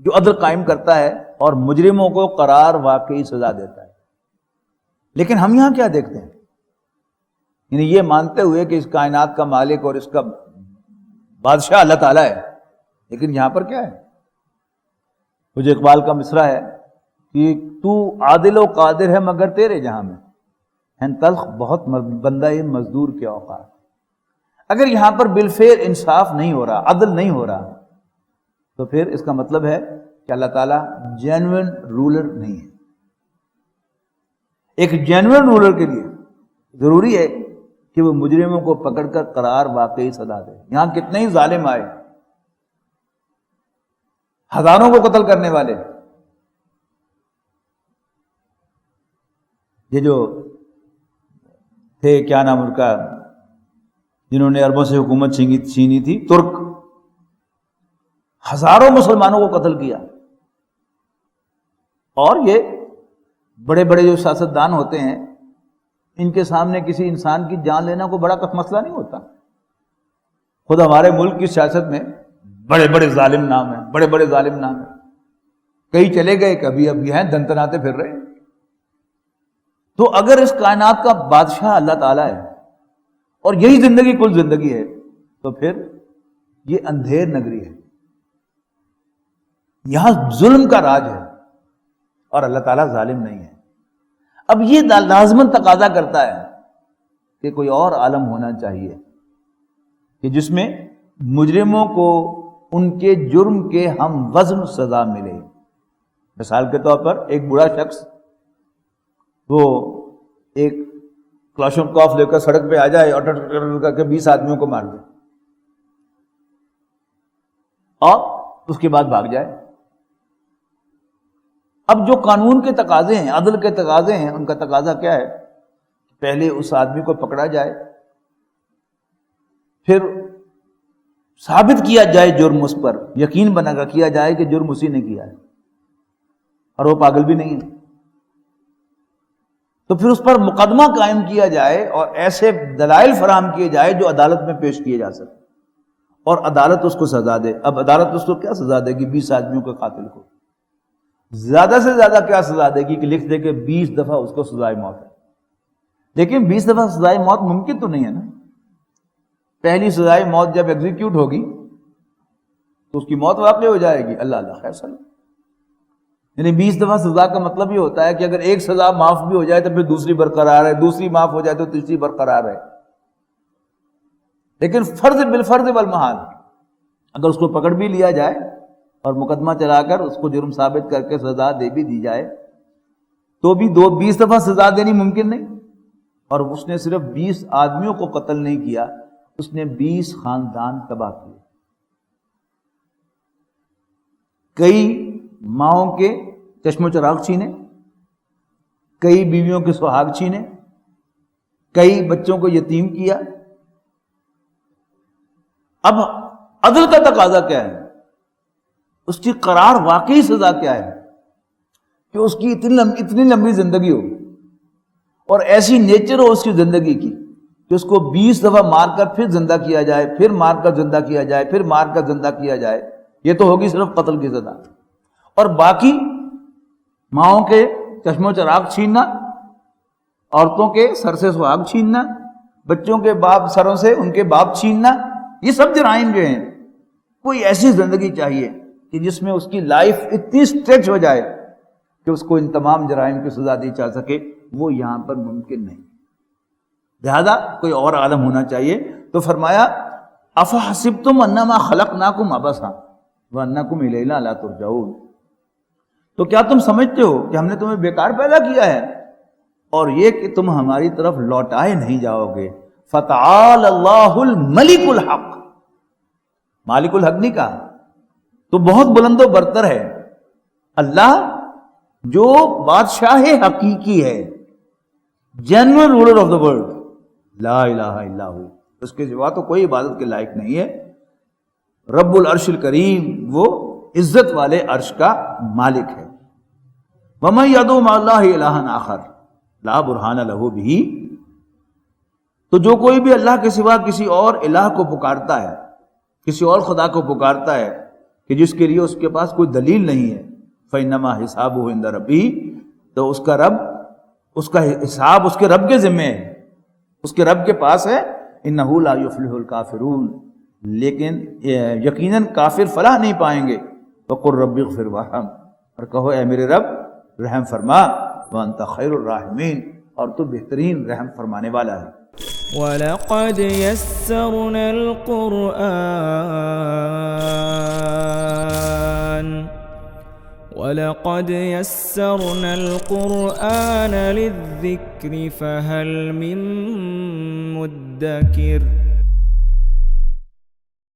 جو عدل قائم کرتا ہے اور مجرموں کو قرار واقعی سزا دیتا ہے۔ لیکن ہم یہاں کیا دیکھتے ہیں؟ یعنی یہ مانتے ہوئے کہ اس کائنات کا مالک اور اس کا بادشاہ اللہ تعالیٰ ہے، لیکن یہاں پر کیا ہے؟ مجھے اقبال کا مصرع ہے کہ تو عادل و قادر ہے مگر تیرے جہاں میں ہیں تلخ بہت بندہ مزدور کے اوقات۔ اگر یہاں پر بالفعل انصاف نہیں ہو رہا، عدل نہیں ہو رہا، تو پھر اس کا مطلب ہے کہ اللہ تعالیٰ جینوئن رولر نہیں ہے۔ ایک جینوئن رولر کے لیے ضروری ہے کہ وہ مجرموں کو پکڑ کر قرار واقعی سزا دے۔ یہاں کتنے ہی ظالم آئے، ہزاروں کو قتل کرنے والے، یہ جو تھے کیا نام ان کا، جنہوں نے عربوں سے حکومت چھینی تھی، ترک، ہزاروں مسلمانوں کو قتل کیا۔ اور یہ بڑے بڑے جو سیاستدان ہوتے ہیں، ان کے سامنے کسی انسان کی جان لینا کوئی بڑا مسئلہ نہیں ہوتا۔ خود ہمارے ملک کی سیاست میں بڑے بڑے ظالم نام ہیں، بڑے بڑے ظالم نام ہیں، کئی چلے گئے، کبھی اب یہ ہیں دنتناتے پھر رہے ہیں۔ تو اگر اس کائنات کا بادشاہ اللہ تعالیٰ ہے اور یہی زندگی کل زندگی ہے، تو پھر یہ اندھیر نگری ہے، یہاں ظلم کا راج ہے اور اللہ تعالیٰ ظالم نہیں ہے۔ اب یہ لازماً تقاضا کرتا ہے کہ کوئی اور عالم ہونا چاہیے کہ جس میں مجرموں کو ان کے جرم کے ہم وزن سزا ملے۔ مثال کے طور پر ایک بڑا شخص وہ ایک کلاشنکوف لے کر سڑک پہ آ جائے اور کر کے 20 آدمیوں کو مار دے اور اس کے بعد بھاگ جائے۔ اب جو قانون کے تقاضے ہیں، عدل کے تقاضے ہیں، ان کا تقاضا کیا ہے؟ پہلے اس آدمی کو پکڑا جائے، پھر ثابت کیا جائے جرم اس پر، یقین بنا کر کیا جائے کہ جرم اسی نے کیا ہے اور وہ پاگل بھی نہیں ہے، تو پھر اس پر مقدمہ قائم کیا جائے اور ایسے دلائل فراہم کیے جائے جو عدالت میں پیش کیے جا سکے اور عدالت اس کو سزا دے۔ اب عدالت اس کو کیا سزا دے گی؟ 20 آدمیوں کے قاتل کو زیادہ سے زیادہ کیا سزا دے گی کہ لکھ دے کہ 20 دفعہ اس کو سزائے موت ہے۔ لیکن 20 دفعہ سزائے موت ممکن تو نہیں ہے نا۔ پہلی سزائے موت جب ایگزیکیوٹ ہوگی تو اس کی موت واقع ہو جائے گی، اللہ اللہ خیر صلی۔ یعنی 20 دفعہ سزا کا مطلب یہ ہوتا ہے کہ اگر ایک سزا معاف بھی ہو جائے تو پھر دوسری برقرار ہے، دوسری معاف ہو جائے تو تیسری برقرار ہے۔ لیکن فرض بالفرض والمحال اگر اس کو پکڑ بھی لیا جائے اور مقدمہ چلا کر اس کو جرم ثابت کر کے سزا دے بھی دی جائے تو بھی 20 دفعہ سزا دینی ممکن نہیں۔ اور اس نے صرف 20 آدمیوں کو قتل نہیں کیا، اس نے 20 خاندان تباہ کیے، کئی ماؤں کے چشم و چراغ چھینے، کئی بیویوں کے سہاگ چھینے، کئی بچوں کو یتیم کیا۔ اب عدل کا تقاضا کیا ہے؟ اس کی قرار واقعی سزا کیا ہے کہ اس کی اتنی لمبی زندگی ہو اور ایسی نیچر ہو اس کی زندگی کی کہ اس کو 20 دفعہ مار کر پھر زندہ کیا جائے، پھر مار کر زندہ کیا جائے، پھر مار کر زندہ کیا جائے۔ یہ تو ہوگی صرف قتل کی سزا، اور باقی ماؤں کے چشم و چراغ چھیننا، عورتوں کے سر سے سہاگ چھیننا، بچوں کے باپ سروں سے ان کے باپ چھیننا، یہ سب جرائم جو ہیں۔ کوئی ایسی زندگی چاہیے کہ جس میں اس کی لائف اتنی اسٹریچ ہو جائے کہ اس کو ان تمام جرائم کی سزا دی جا سکے، وہ یہاں پر ممکن نہیں۔ لہذا کوئی اور عالم ہونا چاہیے۔ تو فرمایا افحسبتم انما خلقناکم عبثا وانکم الینا لا ترجعون، تو کیا تم سمجھتے ہو کہ ہم نے تمہیں بیکار پیدا کیا ہے اور یہ کہ تم ہماری طرف لوٹائے نہیں جاؤ گے؟ فتعال اللہ الملک الحق، مالک الحق نہیں کہا تو بہت بلند و برتر ہے اللہ جو بادشاہ حقیقی ہے، general ruler of the world, لا الہ الا ہو، اس کے سوا تو کوئی عبادت کے لائق نہیں ہے۔ رب العرش الکریم، وہ عزت والے عرش کا مالک ہے۔ وَمَن يَدْعُ مَعَ اللَّهِ إِلَٰهًا آخَرَ لَا بُرْهَانَ لَهُ بِهِ، تو جو کوئی بھی اللہ کے سوا کسی اور الہ کو پکارتا ہے، کسی اور خدا کو پکارتا ہے کہ جس کے لیے اس کے پاس کوئی دلیل نہیں ہے، فإنما حسابہ عند ربی، تو اس کا رب، اس کا حساب اس کے رب کے ذمے ہے، اس کے رب کے پاس ہے۔ انہ لا یفلح الکافرون، لیکن یقیناً کافر فلاح نہیں پائیں گے۔ وقل رب اغفر وارحم، اور کہو اے میرے رب رحم فرما، وانت خیر الراحمین، اور تو بہترین رحم فرمانے والا ہے۔ وَلَقَدْ يَسَّرْنَا الْقُرْآنَ لِلذِّكْرِ فَهَلْ مِن مُّدَّكِرٍ